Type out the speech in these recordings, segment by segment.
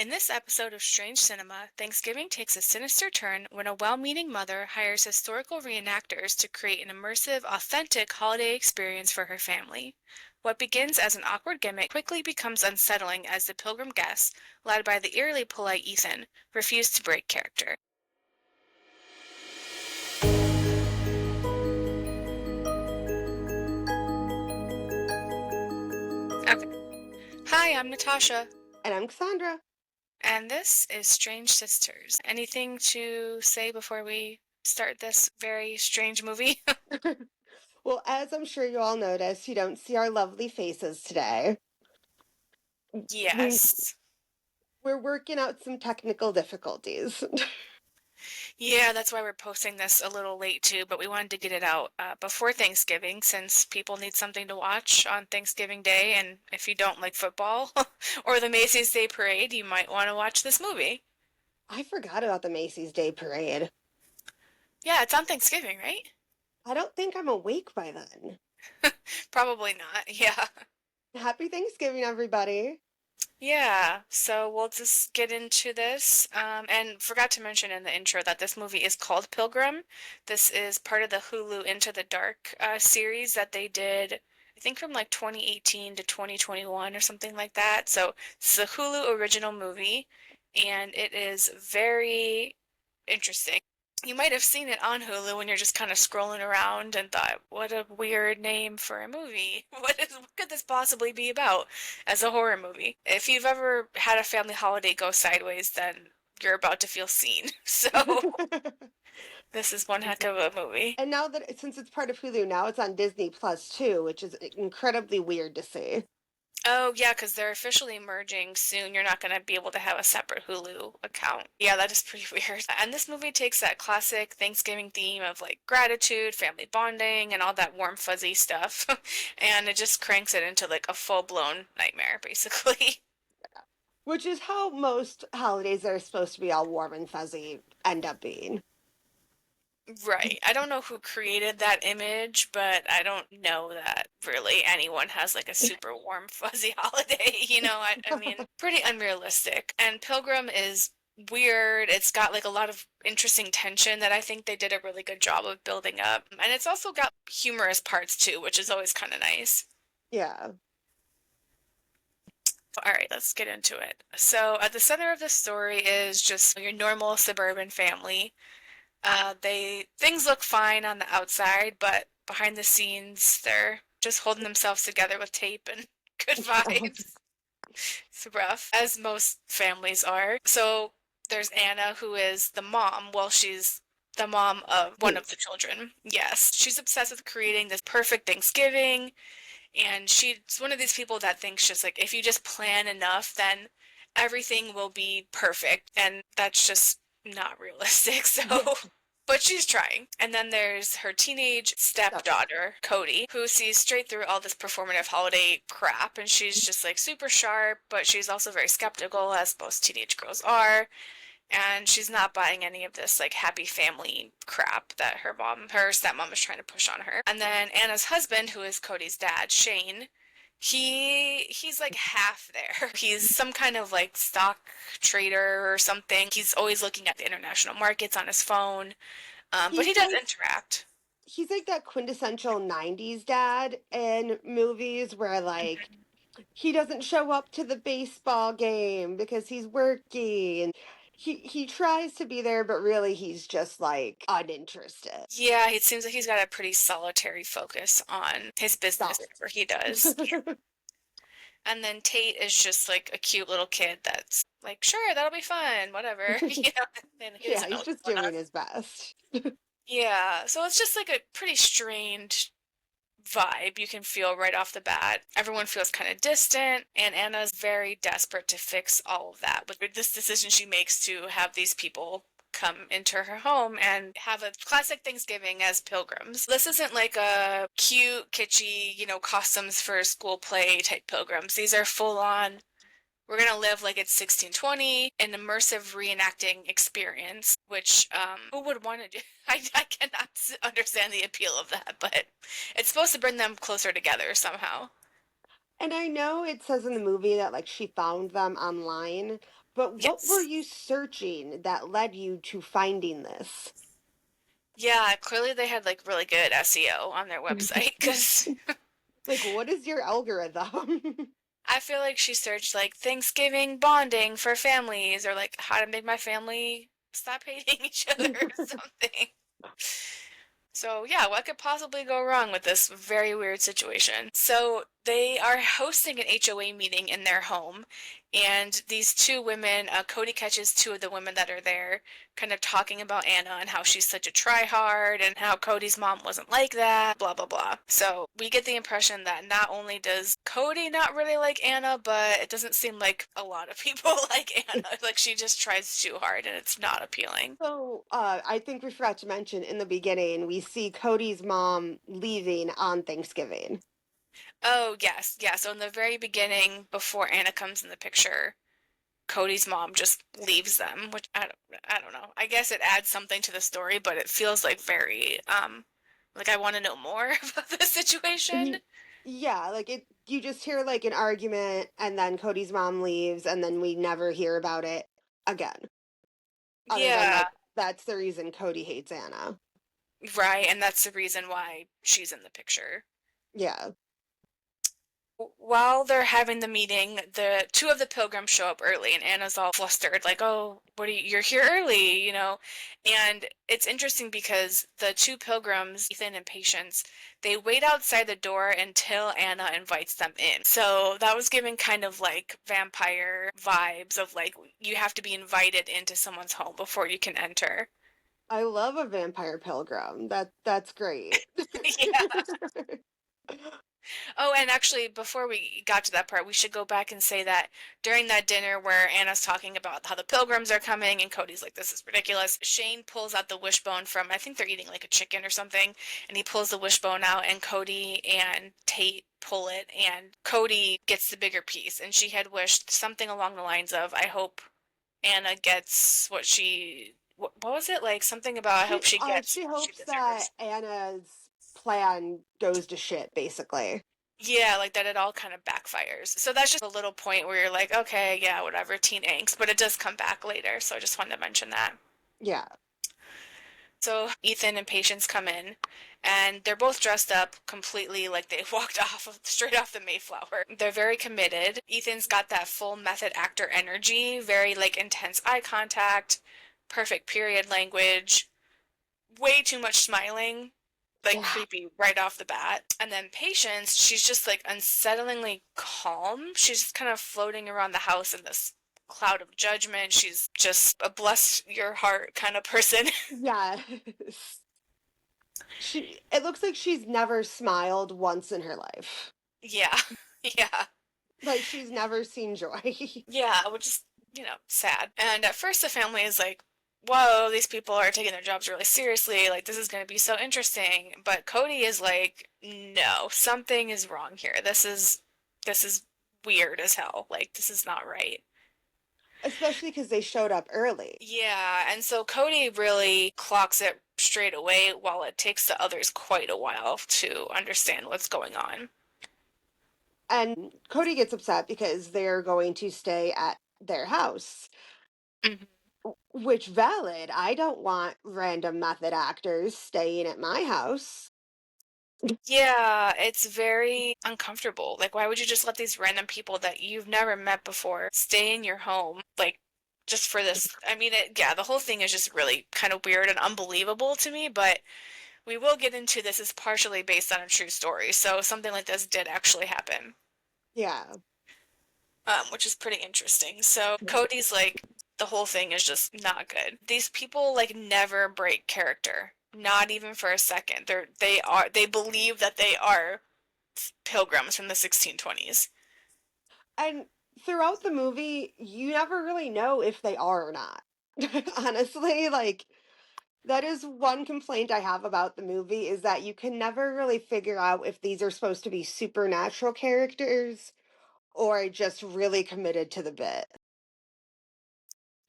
In this episode of Strange Cinema, Thanksgiving takes a sinister turn when a well-meaning mother hires historical reenactors to create an immersive, authentic holiday experience for her family. What begins as an awkward gimmick quickly becomes unsettling as the Pilgrim guests, led by the eerily polite Ethan, refuse to break character. Okay. Hi, I'm Natasha, And I'm Cassandra. and this is Strange Sisters. Anything to say before we start this very strange movie? Well, as I'm sure you all noticed, you don't see our lovely faces today. We Yes. we're working out some technical difficulties. Yeah, that's why we're posting this a little late too, but we wanted to get it out before Thanksgiving since people need something to watch on Thanksgiving Day. And if you don't like football or the Macy's Day Parade, you might want to watch this movie. I forgot about the Macy's Day Parade. Yeah, it's on Thanksgiving, right? I don't think I'm awake by then. Probably not. Yeah. Happy Thanksgiving, everybody. Yeah, so we'll just get into this. And forgot to mention in the intro that this movie is called Pilgrim. This is part of the Hulu Into the Dark series that they did, I think from like 2018 to 2021 or something like that. So it's a Hulu original movie, and it is very interesting. You might have seen it on Hulu when you're just kind of scrolling around and thought, what a weird name for a movie. What could this possibly be about as a horror movie? If you've ever had a family holiday go sideways, then you're about to feel seen. So this is one heck of a movie. And now that since it's part of Hulu, now it's on Disney Plus too, which is incredibly weird to see. Oh, yeah, because they're officially merging soon. You're not going to be able to have a separate Hulu account. Yeah, that is pretty weird. And this movie takes that classic Thanksgiving theme of like gratitude, family bonding, and all that warm, fuzzy stuff. And it just cranks it into like a full-blown nightmare, basically. Which is how most holidays that are supposed to be all warm and fuzzy end up being. Right. I don't know who created that image, but I don't know that really anyone has like a super warm, fuzzy holiday. I mean, pretty unrealistic. And Pilgrim is weird. It's got like a lot of interesting tension that I think they did a really good job of building up. And it's also got humorous parts too, which is always kind of nice. Yeah. All right, let's get into it. So, at the center of the story is just your normal suburban family. They things look fine on the outside, but behind the scenes, they're just holding themselves together with tape and good vibes. It's rough, as most families are. So there's Anna, who is the mom. Well, she's the mom of one of the Pete. children. Yes, she's obsessed with creating this perfect Thanksgiving, and she's one of these people that thinks just like if you just plan enough, then everything will be perfect, and that's just not realistic. Yeah. So but she's trying. And then there's her teenage Stuff. stepdaughter, Cody, who sees straight through all this performative holiday crap. And she's just like super sharp, but she's also very skeptical, as most teenage girls are. And she's not buying any of this like happy family crap that her stepmom is trying to push on her. And then Anna's husband, who is Cody's dad, Shane, he's like half there. He's some kind of like stock trader or something. He's always looking at the international markets on his phone. But he He's does like interact. he's like that quintessential 90s dad in movies where like he doesn't show up to the baseball game because he's working and he tries to be there but really he's just like uninterested. Yeah, it seems like he's got a pretty solitary focus on his business, Solid. whatever he does. And then Tate is just like a cute little kid that's like, sure, that'll be fun, whatever. And he Yeah, doesn't know he's what's just going on. doing his best. Yeah, so it's just like a pretty strange vibe you can feel right off the bat. Everyone feels kind of distant, and Anna's very desperate to fix all of that with this decision she makes to have these people come into her home and have a classic Thanksgiving as pilgrims. This isn't like a cute, kitschy, costumes for school play type pilgrims. These are full on we're gonna live like it's 1620, an immersive reenacting experience, which who would want to do? I cannot understand the appeal of that, but it's supposed to bring them closer together somehow. And I know it says in the movie that like she found them online, But what were Yes. you searching that led you to finding this? Yeah, clearly they had like really good SEO on their website because Like, what is your algorithm? I feel like she searched like Thanksgiving bonding for families or like how to make my family stop hating each other or something. So, yeah, what could possibly go wrong with this very weird situation? So, they are hosting an HOA meeting in their home, and these two women, Cody catches two of the women that are there, kind of talking about Anna and how she's such a tryhard and how Cody's mom wasn't like that, blah, blah, blah. So, we get the impression that not only does Cody not really like Anna, but it doesn't seem like a lot of people like Anna. Like, she just tries too hard and it's not appealing. So, I think we forgot to mention in the beginning, we see Cody's mom leaving on Thanksgiving. Oh, yes. Yeah. So in the very beginning, before Anna comes in the picture, Cody's mom just leaves them, which I don't know. I guess it adds something to the story, but it feels like very like I want to know more about the situation. Mhm. Yeah, like you just hear like an argument and then Cody's mom leaves and then we never hear about it again. Other than Yeah, like that's the reason Cody hates Anna. right. And that's the reason why she's in the picture. Yeah. While they're having the meeting, the two of the pilgrims show up early, and Anna's all flustered, like, "Oh, what are you're here early, you know?" And it's interesting because the two pilgrims, Ethan and Patience, they wait outside the door until Anna invites them in. So that was giving kind of like vampire vibes of like you have to be invited into someone's home before you can enter. I love a vampire pilgrim. That's great. Yeah. Oh, and actually, before we got to that part, we should go back and say that during that dinner where Anna's talking about how the pilgrims are coming and Cody's like, this is ridiculous, Shane pulls out the wishbone from, I think they're eating like a chicken or something, and he pulls the wishbone out, and Cody and Tate pull it, and Cody gets the bigger piece. And she had wished something along the lines of, I hope Anna gets what she. What was it? Like something about I hope she gets She what she hopes that deserves. Anna's plan goes to shit basically. Yeah, like that it all kind of backfires. So that's just a little point where you're like, okay, yeah, whatever, teen angst, but it does come back later. So I just wanted to mention that. Yeah. So Ethan and Patience come in, and they're both dressed up completely like they walked straight off the Mayflower. They're very committed. Ethan's got that full method actor energy, very like intense eye contact, perfect period language, way too much smiling, like Yeah. creepy right off the bat. And then Patience, she's just like unsettlingly calm. She's just kind of floating around the house in this cloud of judgment. She's just a bless your heart kind of person. Yes. It looks like she's never smiled once in her life. Yeah. Yeah. Like she's never seen joy. Yeah, which is, sad. And at first the family is like, whoa, these people are taking their jobs really seriously. Like, this is going to be so interesting. But Cody is like, no, something is wrong here. This is weird as hell. Like, this is not right. Especially because they showed up early. Yeah, and so Cody really clocks it straight away while it takes the others quite a while to understand what's going on. And Cody gets upset because they're going to stay at their house. Mhm. Which valid. I don't want random method actors staying at my house. Yeah, it's very uncomfortable. Like, why would you just let these random people that you've never met before stay in your home? Like, just for this. I mean, yeah, the whole thing is just really kind of weird and unbelievable to me, but we will get into this is partially based on a true story. So something like this did actually happen, Yeah. which is pretty interesting. So Cody's like, the whole thing is just not good. These people like never break character, not even for a second. They believe that they are pilgrims from the 1620s. And throughout the movie, you never really know if they are or not. Honestly, like that is one complaint I have about the movie is that you can never really figure out if these are supposed to be supernatural characters or just really committed to the bit.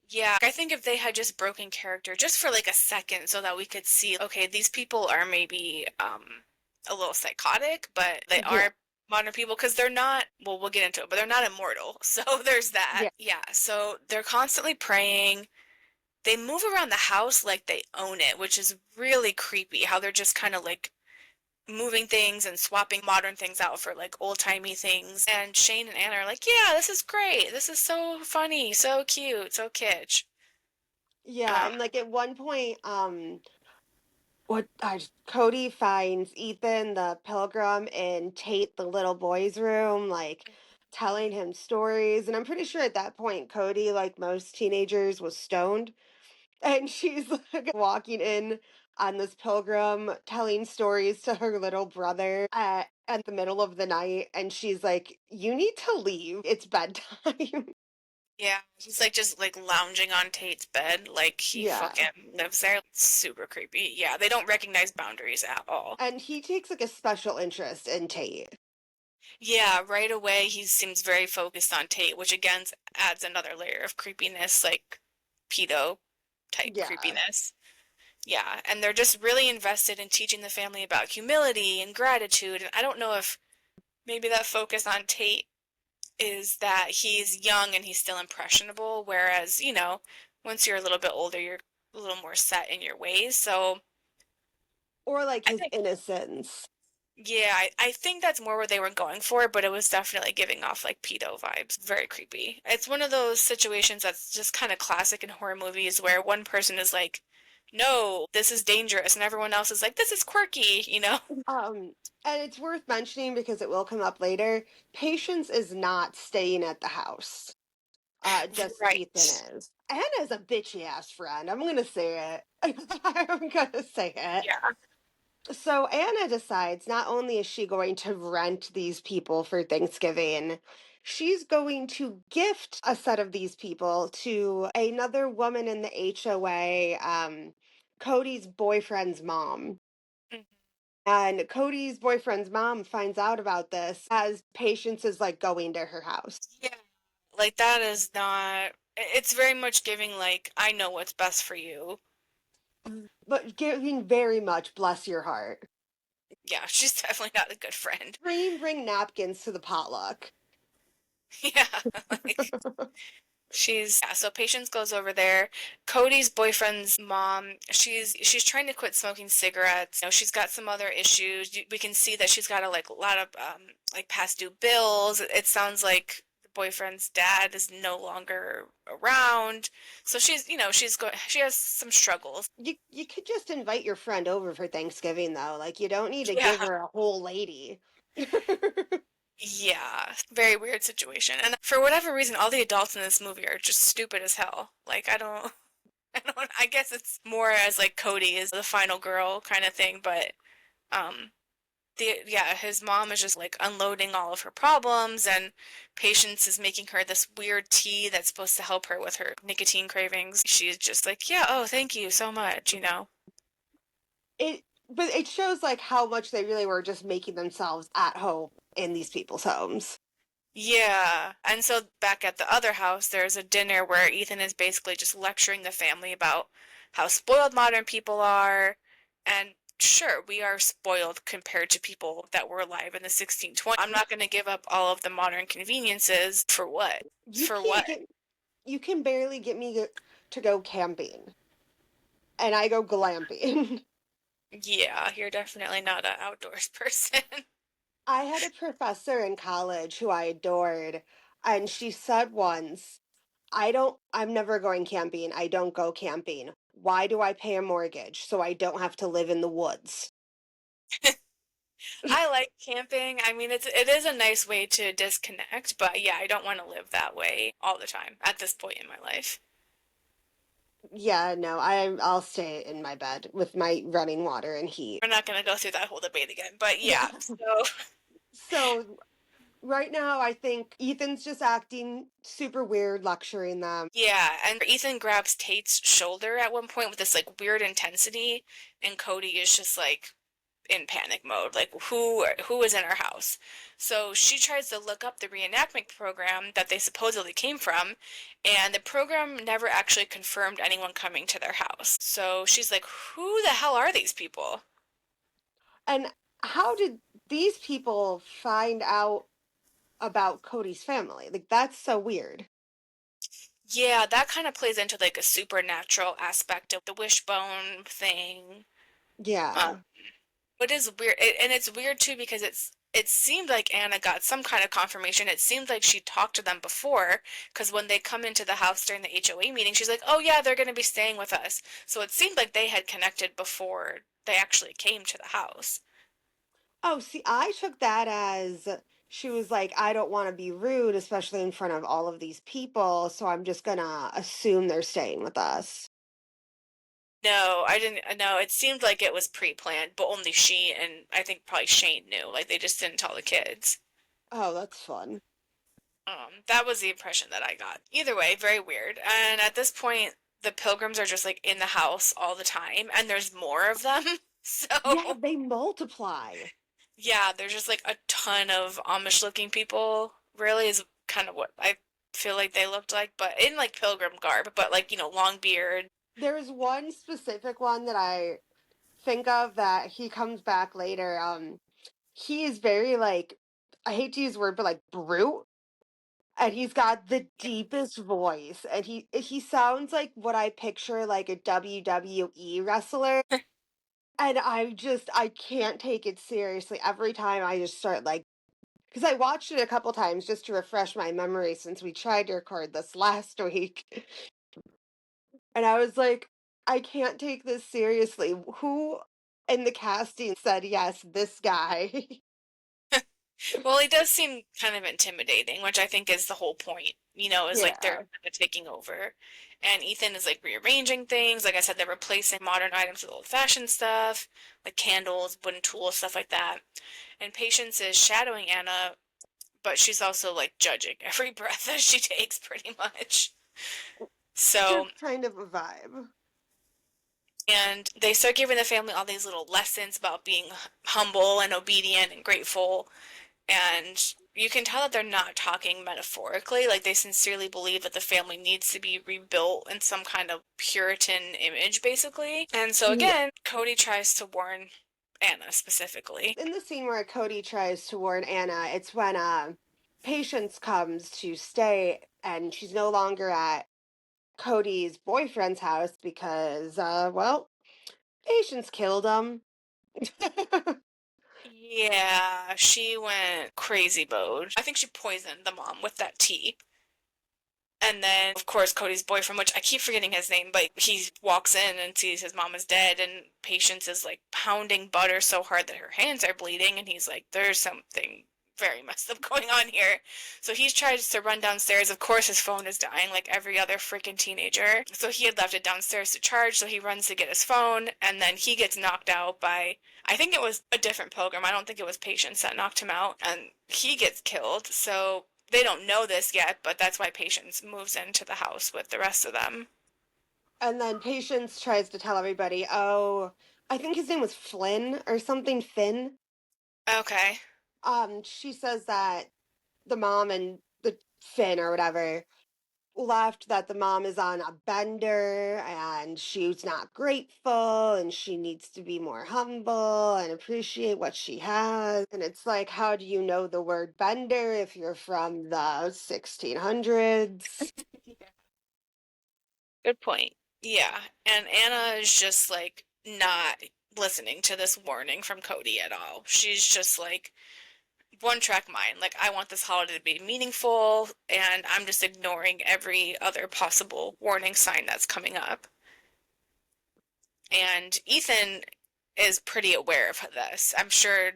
Yeah, I think if they had just broken character just for like a second so that we could see, okay, these people are maybe a little psychotic, but they Yeah. are modern people because they're not, well, we'll get into it, but they're not immortal. So there's that. Yeah. Yeah, so they're constantly praying. They move around the house like they own it, which is really creepy how they're just kind of like moving things and swapping modern things out for like old-timey things. And Shane and Anna are like, "Yeah, this is great. This is so funny, so cute, so kitsch." Yeah, Um, and like at one point, Cody finds Ethan the pilgrim in Tate the little boy's room, like telling him stories. And I'm pretty sure at that point, Cody, like most teenagers, was stoned. And she's like walking in on this pilgrim telling stories to her little brother at the middle of the night. And she's like, "You need to leave. It's bedtime." yeah, he's like just like lounging on Tate's bed like he Yeah. fucking lives there. Super creepy. Yeah, they don't recognize boundaries at all. And he takes like a special interest in Tate. Yeah, right away he seems very focused on Tate, which again adds another layer of creepiness, like pedo type Yeah. creepiness. Yeah, and they're just really invested in teaching the family about humility and gratitude. And I don't know if maybe that focus on Tate is that he's young and he's still impressionable, whereas, once you're a little bit older, you're a little more set in your ways. So Or like I his think, innocence. yeah, I think that's more what they were going for, but it was definitely giving off like pedo vibes. Very creepy. It's one of those situations that's just kind of classic in horror movies where one person is like, no, this is dangerous, and everyone else is like, this is quirky. And it's worth mentioning because it will come up later. Patience is not staying at the house. Just Ethan Right. is. Anna's a bitchy ass friend. I'm gonna say it. I'm gonna say it. Yeah. So Anna decides not only is she going to rent these people for Thanksgiving, she's going to gift a set of these people to another woman in the HOA, Cody's boyfriend's mom. Mhm. And Cody's boyfriend's mom finds out about this as Patience is like going to her house. Yeah. Like that is not, it's very much giving like, I know what's best for you. But giving very much bless your heart. Yeah, she's definitely not a good friend. Bring napkins to the potluck. Yeah, like yeah, so Patience goes over there. Cody's boyfriend's mom, she's trying to quit smoking cigarettes. She's got some other issues. We can see that she's got a lot of like past due bills. It sounds like the boyfriend's dad is no longer around. So she has some struggles. You could just invite your friend over for Thanksgiving though. Like you don't need to Yeah. give her a whole lady. Yeah, very weird situation. And for whatever reason, all the adults in this movie are just stupid as hell. Like, I guess it's more as like Cody is the final girl kind of thing, but yeah, his mom is just like unloading all of her problems, and Patience is making her this weird tea that's supposed to help her with her nicotine cravings. She's just like, yeah, oh, thank you so much. But it shows like how much they really were just making themselves at home in these people's homes. Yeah. And so back at the other house, there's a dinner where Ethan is basically just lecturing the family about how spoiled modern people are. And sure, we are spoiled compared to people that were alive in the 1620s. I'm not going to give up all of the modern conveniences for what? You For what? can't get you can barely get me to go camping, and I go glamping. Yeah, you're definitely not an outdoors person. I had a professor in college who I adored, and she said once, I'm never going camping. I don't go camping. Why do I pay a mortgage? So I don't have to live in the woods. I like camping. I mean, it is a nice way to disconnect, but yeah, I don't want to live that way all the time at this point in my life. Yeah, no, I'll stay in my bed with my running water and heat. We're not going to go through that whole debate again, but yeah. Yeah. So, So right now I think Ethan's just acting super weird, lecturing them. yeah, and Ethan grabs Tate's shoulder at one point with this like weird intensity, and Cody is just like in panic mode, like who is in our house? So she tries to look up the reenactment program that they supposedly came from, and the program never actually confirmed anyone coming to their house. So she's like, who the hell are these people? And how did these people find out about Cody's family? Like, that's so weird. Yeah, that kind of plays into like a supernatural aspect of the wishbone thing. Um, Yeah. but it is weird, and it's weird too because it seemed like Anna got some kind of confirmation. It seemed like she talked to them before, because when they come into the house during the HOA meeting, she's like, "Oh yeah, they're going to be staying with us." So it seemed like they had connected before they actually came to the house. Oh, see, I took that as she was like, I don't want to be rude, especially in front of all of these people, so I'm just gonna assume they're staying with us. No, I didn't. No, it seemed like it was pre-planned, but only she and I think probably Shane knew. Like they just didn't tell the kids. Oh, that's fun. That was the impression that I got. Either way, very weird. And at this point, the pilgrims are just like in the house all the time, and there's more of them. Yeah, So, they multiply. yeah, there's just like a ton of Amish looking people. Really is kind of what I feel like they looked like, but in like pilgrim garb, but like, long beard. There's one specific one that I think of that he comes back later. He is very like, I hate to use the word, but like brute. And he's got the deepest voice, and he sounds like what I picture like a WWE wrestler. And I can't take it seriously. Every time I just start like, because I watched it a couple times just to refresh my memory since we tried to record this last week. And I was like, I can't take this seriously. Who in the casting said, yes, this guy? Well, he does seem kind of intimidating, which I think is the whole point, is like they're Yeah. kind of taking over. And Ethan is like rearranging things. Like I said, they're replacing modern items with old-fashioned stuff, like candles, wooden tools, stuff like that. And Patience is shadowing Anna, but she's also like judging every breath that she takes, pretty much. So, Just kind of a vibe. and they start giving the family all these little lessons about being humble and obedient and grateful. And you can tell that they're not talking metaphorically. Like they sincerely believe that the family needs to be rebuilt in some kind of Puritan image, basically. And so Yeah. again, Cody tries to warn Anna specifically. In the scene where Cody tries to warn Anna, it's when Patience comes to stay and she's no longer at Cody's boyfriend's house because well, Patience killed him. Yeah, she went crazy mode. I think she poisoned the mom with that tea. And then, of course, Cody's boyfriend, which I keep forgetting his name, but he walks in and sees his mom is dead, and Patience is like pounding butter so hard that her hands are bleeding, and he's like, there's something very messed up going on here. So he tries to run downstairs. Of course, his phone is dying like every other freaking teenager. So he had left it downstairs to charge, so he runs to get his phone, and then he gets knocked out by, I think it was a different pilgrim. I don't think it was Patience that knocked him out, and he gets killed. So they don't know this yet, but that's why Patience moves into the house with the rest of them. And then Patience tries to tell everybody, oh, I think his name was Flynn or something, Finn. Okay. She says that the mom and the Finn or whatever left, that the mom is on a bender and she's not grateful and she needs to be more humble and appreciate what she has. And it's like, how do you know the word bender if you're from the 1600s? Good point. Yeah. And Anna is just like not listening to this warning from Cody at all. She's just like one track mind. Like, I want this holiday to be meaningful, and I'm just ignoring every other possible warning sign that's coming up. And Ethan is pretty aware of this. I'm sure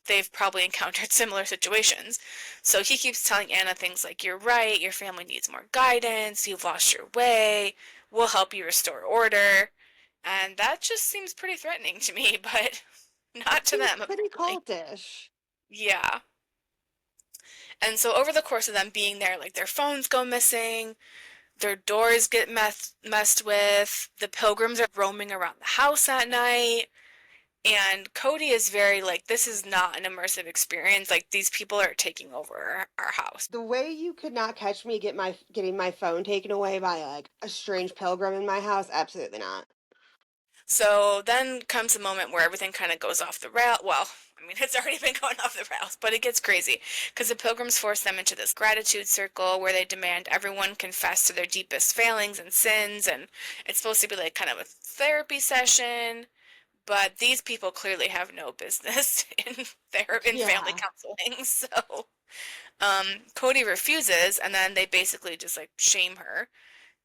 they've probably encountered similar situations. So he keeps telling Anna things like, you're right, your family needs more guidance, you've lost your way, we'll help you restore order. And that just seems pretty threatening to me, but It not to seems them, pretty apparently. cultish. Yeah. And so over the course of them being there, like their phones go missing, their doors get messed with, the pilgrims are roaming around the house at night. And Cody is very like, this is not an immersive experience. Like, these people are taking over our house. The way you could not catch me getting my phone taken away by like a strange pilgrim in my house, absolutely not. So then comes a moment where everything kind of goes off the rail. Well, I mean, it's already been going off the rails, but it gets crazy because the pilgrims force them into this gratitude circle where they demand everyone confess to their deepest failings and sins, and it's supposed to be like kind of a therapy session. But these people clearly have no business in family Yeah. counseling. So Cody refuses, and then they basically just like shame her.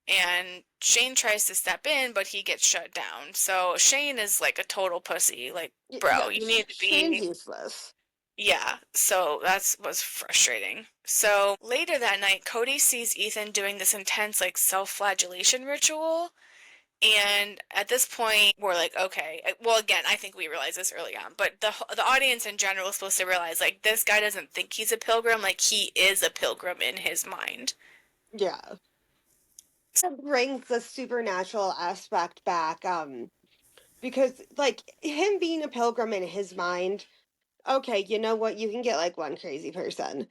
And Shane tries to step in, but he gets shut down. So Shane is like a total pussy. Like, bro, Yeah, you need to Shane's be. useless. Yeah, so that's was frustrating. So later that night, Cody sees Ethan doing this intense like self-flagellation ritual. And at this point, we're like, okay. Well, again, I think we realized this early on, but the audience in general is supposed to realize like this guy doesn't think he's a pilgrim, like he is a pilgrim in his mind. Yeah. It brings the supernatural aspect back, because like him being a pilgrim in his mind, okay, you know what? You can get like one crazy person.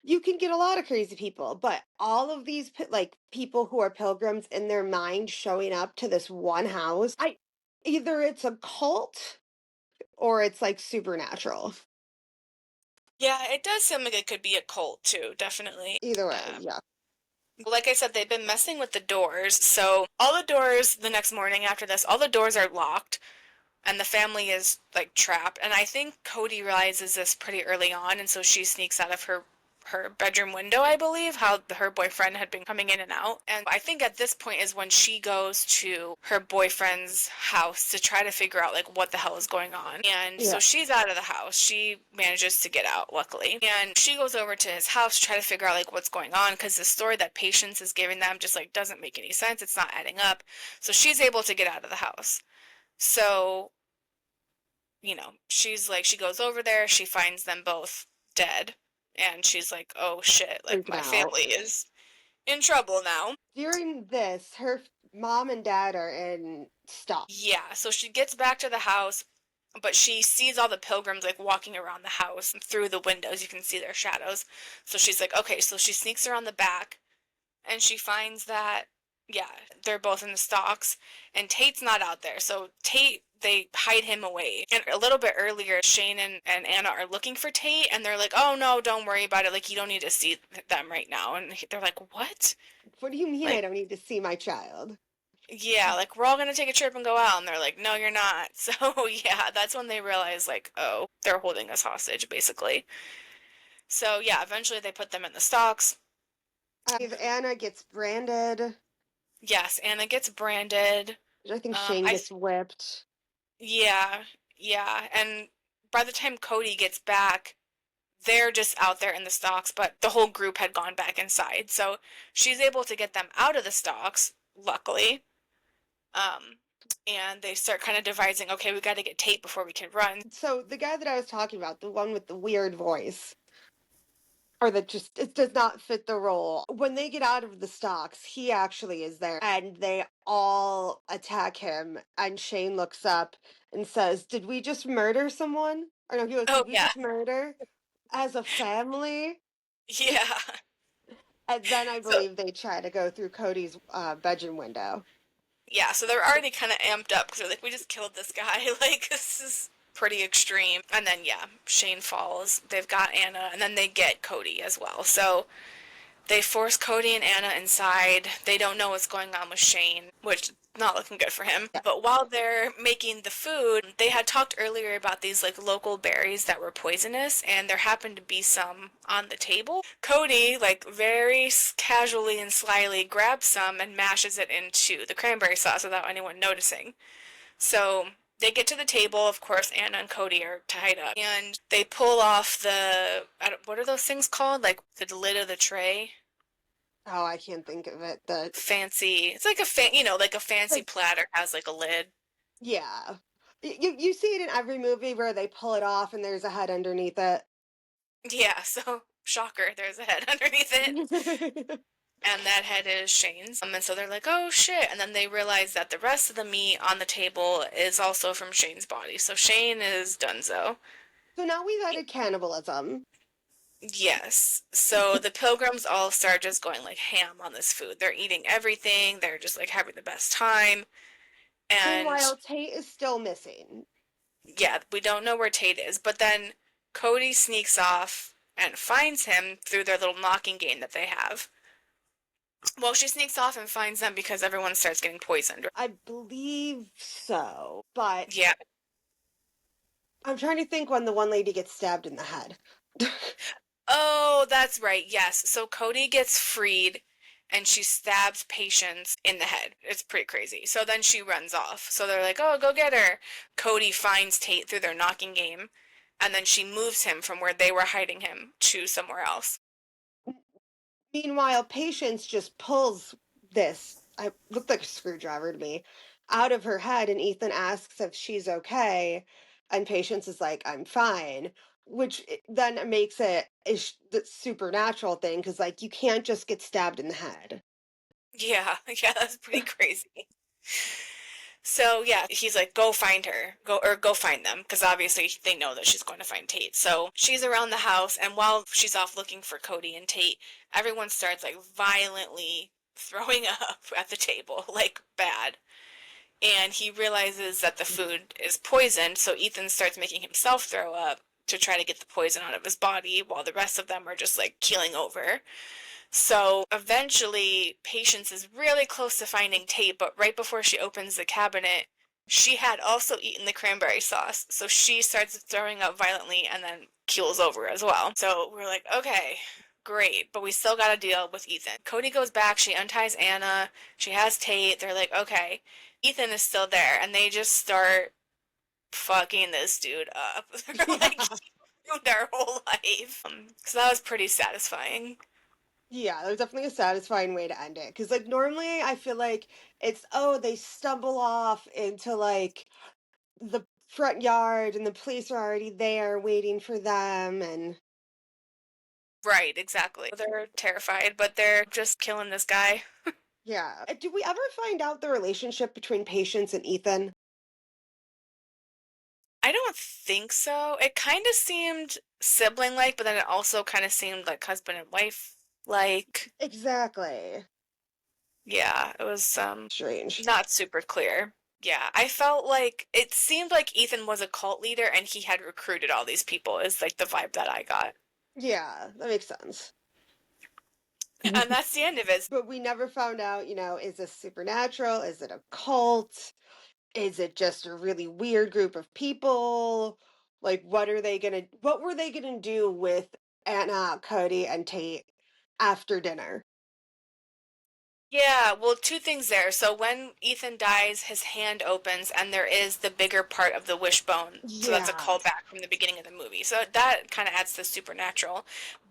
You can get a lot of crazy people, but all of these like people who are pilgrims in their mind showing up to this one house, I either it's a cult or it's like supernatural. Yeah, it does seem like it could be a cult too, definitely. Either way, yeah. Like I said, they've been messing with the doors. So all the doors the next morning after this, all the doors are locked and the family is like trapped. And I think Cody realizes this pretty early on, and so she sneaks out of her bedroom window, I believe, how her boyfriend had been coming in and out. And I think at this point is when she goes to her boyfriend's house to try to figure out like what the hell is going on. And so Yeah. she's out of the house. She manages to get out, luckily. And she goes over to his house to try to figure out like what's going on because the story that Patience is giving them just like doesn't make any sense. It's not adding up. So she's able to get out of the house. So she's like, she goes over there, she finds them both dead, and she's like, oh shit, like Freaking my out. family is in trouble now. During this, her mom and dad are in stop. Yeah, so she gets back to the house, but she sees all the pilgrims like walking around the house through the windows. You can see their shadows. So she's like, okay, so she sneaks around the back and she finds that, yeah, they're both in the stocks, and Tate's not out there. So Tate, they hide him away. And a little bit earlier, Shane and Anna are looking for Tate, and they're like, oh no, don't worry about it. Like, you don't need to see them right now. And they're like, what? What do you mean I Like, don't need to see my child? yeah, like, we're all gonna take a trip and go out. And they're like, no, you're not. So, yeah, that's when they realize, like, oh, they're holding us hostage, basically. So, yeah, eventually they put them in the stocks. If Anna gets branded, Yes, Anna gets branded. I think Shane I gets whipped. Yeah, yeah. And by the time Cody gets back, they're just out there in the stocks, but the whole group had gone back inside. So she's able to get them out of the stocks, luckily. Um, and they start kind of devising, okay, we got to get Tate before we can run. So the guy that I was talking about, the one with the weird voice, or that just it does not fit the role. When they get out of the stocks, he actually is there, and they all attack him. And Shane looks up and says, "Did we just murder someone?" Or no, he goes, Oh, "Did we yeah. just murder as a family?" Yeah. And then I So, believe they try to go through Cody's bedroom window. yeah, so they're already kind of amped up because they're like, we just killed this guy. Like, this is pretty extreme. And then, yeah, Shane falls. They've got Anna, and then they get Cody as well. So they force Cody and Anna inside. They don't know what's going on with Shane, which is not looking good for him. Yeah. But while they're making the food, they had talked earlier about these like local berries that were poisonous, and there happened to be some on the table. Cody, like very casually and slyly, grabs some and mashes it into the cranberry sauce without anyone noticing. So they get to the table. Of course, Anna and Cody are tied up, and they pull off what are those things called? Like the lid of the tray. Oh, I can't think of it. The Fancy. It's like like a fancy like platter has like a lid. yeah, you see it in every movie where they pull it off and there's a head underneath it. Yeah, so shocker, there's a head underneath it. And that head is Shane's. And so they're like, oh shit. And then they realize that the rest of the meat on the table is also from Shane's body. So Shane is donezo. So now we've added cannibalism. Yes. So the pilgrims all start just going like ham on this food. They're eating everything. They're just like having the best time. And Meanwhile, Tate is still missing. yeah, we don't know where Tate is, but then Cody sneaks off and finds him through their little knocking game that they have. Well, she sneaks off and finds them because everyone starts getting poisoned. I believe so, but Yeah. I'm trying to think when the one lady gets stabbed in the head. Oh, that's right. Yes. So Cody gets freed and she stabs Patience in the head. It's pretty crazy. So then she runs off. So they're like, oh, go get her. Cody finds Tate through their knocking game and then she moves him from where they were hiding him to somewhere else. Meanwhile, Patience just pulls this, I looked like a screwdriver to me, out of her head, and Ethan asks if she's okay, and Patience is like, I'm fine, which then makes it the supernatural thing, because, like, you can't just get stabbed in the head. Yeah, yeah, that's pretty crazy. So yeah, he's like, go find her, go find them, because obviously they know that she's going to find Tate. So she's around the house, and while she's off looking for Cody and Tate, everyone starts like violently throwing up at the table, like bad. And he realizes that the food is poisoned, so Ethan starts making himself throw up to try to get the poison out of his body, while the rest of them are just like keeling over. So eventually, Patience is really close to finding Tate, but right before she opens the cabinet, she had also eaten the cranberry sauce. So she starts throwing up violently and then keels over as well. So we're like, okay, great, but we still got to deal with Ethan. Cody goes back, she unties Anna, she has Tate. They're like, okay, Ethan is still there, and they just start fucking this dude up. They're Yeah. like, ruined their whole life. So that was pretty satisfying. Yeah, there's definitely a satisfying way to end it. Because, like, normally I feel like it's, oh, they stumble off into, like, the front yard and the police are already there waiting for them, and Right, exactly. They're terrified, but they're just killing this guy. yeah. Did we ever find out the relationship between Patience and Ethan? I don't think so. It kind of seemed sibling-like, but then it also kind of seemed like husband and wife-like. Exactly. Yeah, it was Strange. not super clear. Yeah, I felt like it seemed like Ethan was a cult leader and he had recruited all these people is like the vibe that I got. Yeah, that makes sense. And that's the end of it. But we never found out, is this supernatural? Is it a cult? Is it just a really weird group of people? Like, what were they gonna do with Anna, Cody, and Tate after dinner? Yeah, well, two things there. So when Ethan dies, his hand opens and there is the bigger part of the wishbone. So that's a Yeah. callback from the beginning of the movie. So that kind of adds to the supernatural.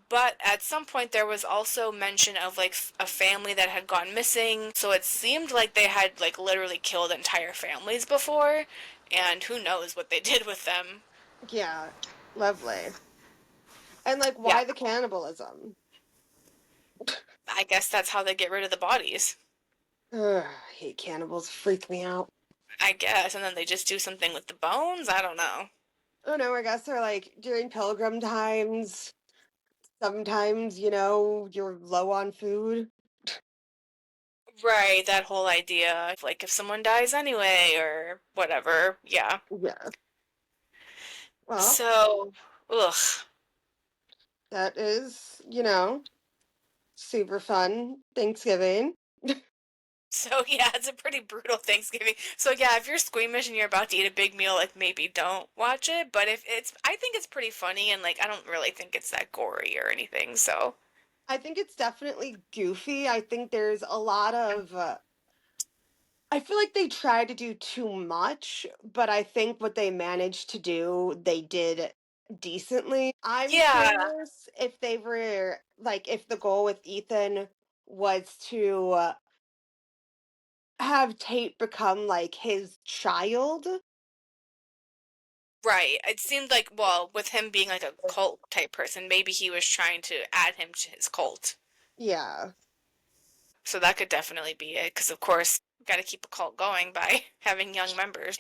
But at some point there was also mention of like a family that had gone missing. So it seemed like they had like literally killed entire families before, and who knows what they did with them. Yeah. Lovely. And, like, Yeah, why the cannibalism? I guess that's how they get rid of the bodies. Ugh, I hate cannibals. Freak me out. I guess, and then they just do something with the bones. I don't know. Oh no, I guess they're like during pilgrim times. Sometimes, you're low on food. Right, that whole idea of like if someone dies anyway or whatever. Yeah. Yeah. Well, So, ugh. that is, super fun Thanksgiving. So yeah, it's a pretty brutal Thanksgiving. So yeah, if you're squeamish and you're about to eat a big meal, like maybe don't watch it. But if it's, I think it's pretty funny and like I don't really think it's that gory or anything. So I think it's definitely goofy. I think there's a lot of I feel like they tried to do too much, but I think what they managed to do, they did decently. I'm yeah, curious if they were like if the goal with Ethan was to have Tate become like his child. right. It seemed like, well, with him being like a cult type person, maybe he was trying to add him to his cult. Yeah. So that could definitely be it, because of course, got to keep a cult going by having young members.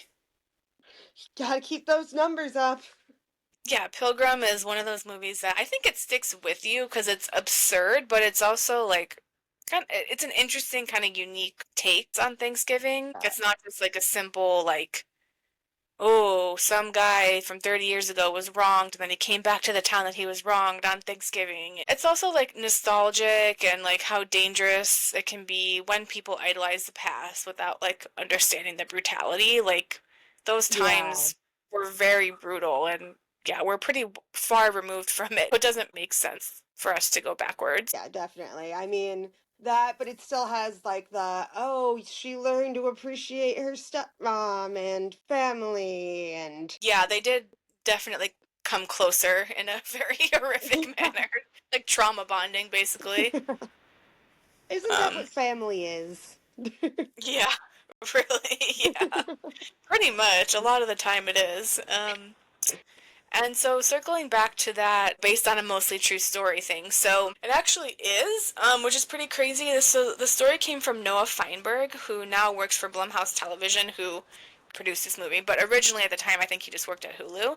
Gotta keep those numbers up. Yeah, Pilgrim is one of those movies that I think it sticks with you because it's absurd, but it's also like It's an interesting kind of unique take on Thanksgiving. Uh, It's not just like a simple like, oh, some guy from 30 years ago was wronged, and then he came back to the town that he was wronged on Thanksgiving. It's also like nostalgic and like how dangerous it can be when people idolize the past without like understanding the brutality. Like those yeah, times were very brutal, and yeah, we're pretty far removed from it. It doesn't make sense for us to go backwards. yeah, definitely. I mean, that, but it still has like the, oh, she learned to appreciate her stepmom and family and Yeah, they did definitely come closer in a very horrific manner. Like trauma bonding, basically. isn't that Um, what family is? yeah, really, yeah. Pretty much. A lot of the time it is. And so circling back to that based on a mostly true story thing. So it actually is, which is pretty crazy. So the story came from Noah Feinberg, who now works for Blumhouse Television, who produced this movie. But originally at the time, I think he just worked at Hulu.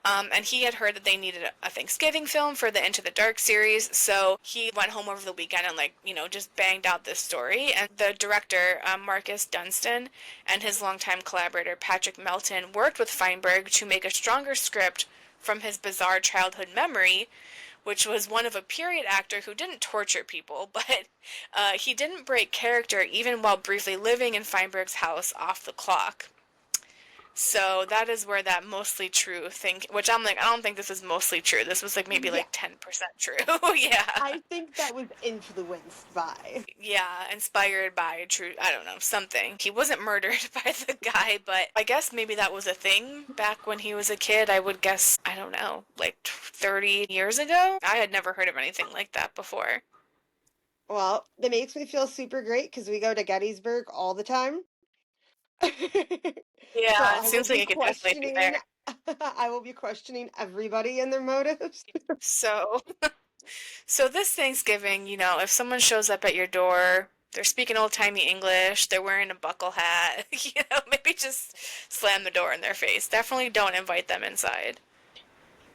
And he had heard that they needed a Thanksgiving film for the Into the Dark series. So he went home over the weekend and like, just banged out this story. And the director, Marcus Dunstan, and his longtime collaborator, Patrick Melton, worked with Feinberg to make a stronger script from his bizarre childhood memory, which was one of a period actor who didn't torture people, but he didn't break character even while briefly living in Feinberg's house off the clock. So that is where that mostly true thing, which I'm like, I don't think this is mostly true. This was like maybe Yeah, like 10% true. Yeah. I think that was influenced by. Yeah, inspired by a true, I don't know, something. He wasn't murdered by the guy, but I guess maybe that was a thing back when he was a kid. I would guess, I don't know, like 30 years ago? I had never heard of anything like that before. Well, that makes me feel super great because we go to Gettysburg all the time. So Yeah, it I will seems like be it could definitely be questioning, there. I will be questioning everybody and their motives. So, so this Thanksgiving, if someone shows up at your door, they're speaking old-timey English, they're wearing a buckle hat, maybe just slam the door in their face. Definitely don't invite them inside.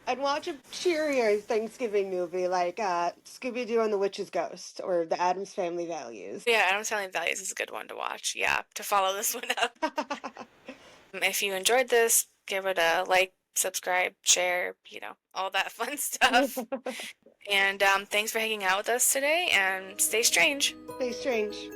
I'd watch a cheerier Thanksgiving movie like Scooby-Doo and the Witch's Ghost or The Addams Family Values. Yeah, Adam Telling Values is a good one to watch. Yeah, to follow this one up. If you enjoyed this, give it a like, subscribe, share, all that fun stuff. And thanks for hanging out with us today, and stay strange. Stay strange.